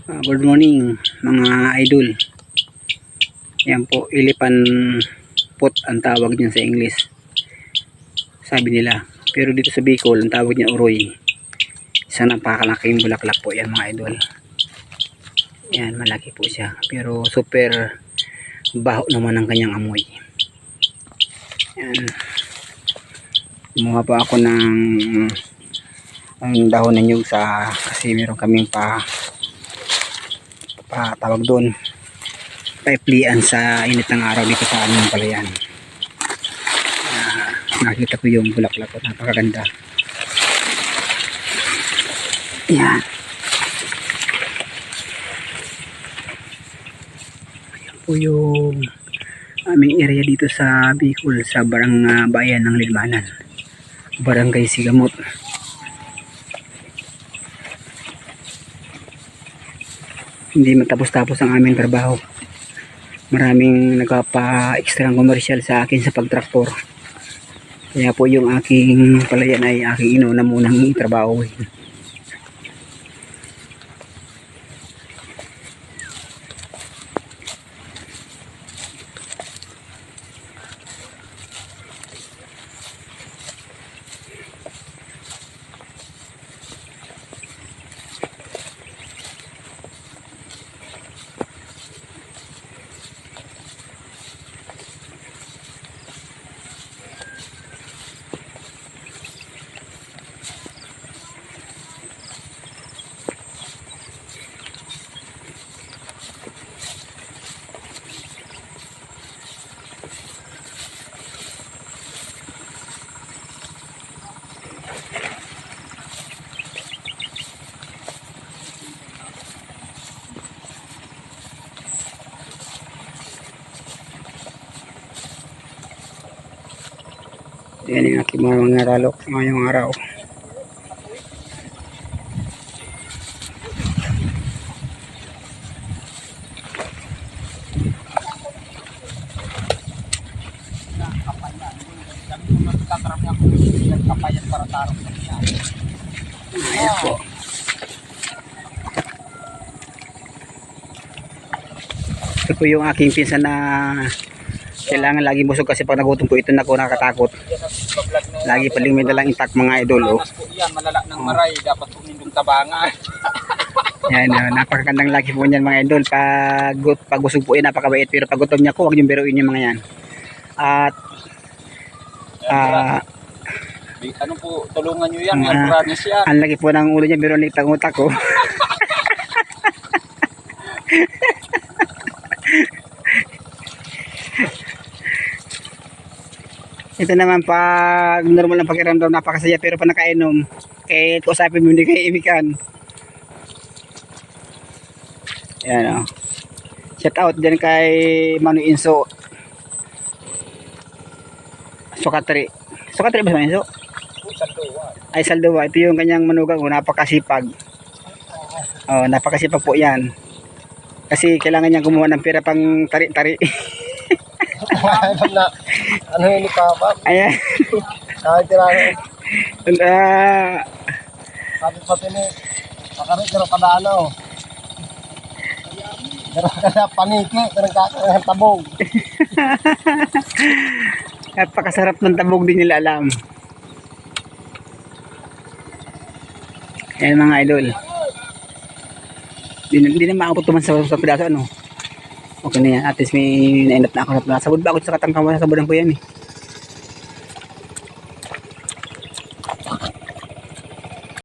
Good morning mga idol. Yan po, ilipan pot ang tawag niyan sa English, sabi nila. Pero dito sa Bicol ang tawag niya uroy. Isa napakalaking bulaklak po yan mga idol. Yan, malaki po siya, pero super baho naman ang kanyang amoy. Yan, gumawa pa ako ng ang dahon ng nyug sa, kasi meron kaming tawag doon, paiplian sa init ng araw dito sa aming palayan. Nakita ko yung bulaklak ko, napakaganda. Yan. Ayan po yung aming area dito sa Bicol, sa bayan ng Lidmanan, Barangay Sigamot. Hindi matapos-tapos ang aming trabaho. Maraming nagpapa-extra komersyal sa akin sa pagtraktor. Kaya po yung aking palayan ay aking inuna munang itrabaho. Yan yung aking mga ralok ngayong araw. Ayan po. Ito po yung aking pinsan na kailangan lagi busog, kasi pag nagutom po ito na ako nakatakot. Lagi paling may dalang intact mga idol. Yan, malala ng maray, dapat pumindong tabangan. Yan, napakagandang lagi po niyan mga idol. Pag busog po yan, napakabait. Pero pag gutom niya ko, huwag niyong biruin yung mga yan. At ano po, tulungan nyo yan, promise yan. ang laki po ng ulo niya, pero ang liit ang utak ko. Ito naman, pag normal ng pakiramdam, napakasaya. Pero pag nakainom, kahit usapin mo, hindi kayo imikan. Yan o. Shout out dyan kay Manu Inso. Sukatri. Sukatri ba sa Inso? Ay, Saldowa. Ito yung kanyang manugang ko, napakasipag. Oh, napakasipag po yan. Kasi kailangan niyang kumuha ng pera pang tari-tari. Ano yun ni Papa? Ayan. Kahit tirahin. Sabi pati ni Pakarit, gano'n kadaan o. Gano'n kada paniki, gano'n kakang tabog. Napakasarap ng tabog, din nila alam. Ayan mga idol. Hindi na maabot tuman sa pedaso, ano. Okay na yan. At least may nainap na ako sa sabod ba ako sa katangkawan, sa sabodan ko yan eh.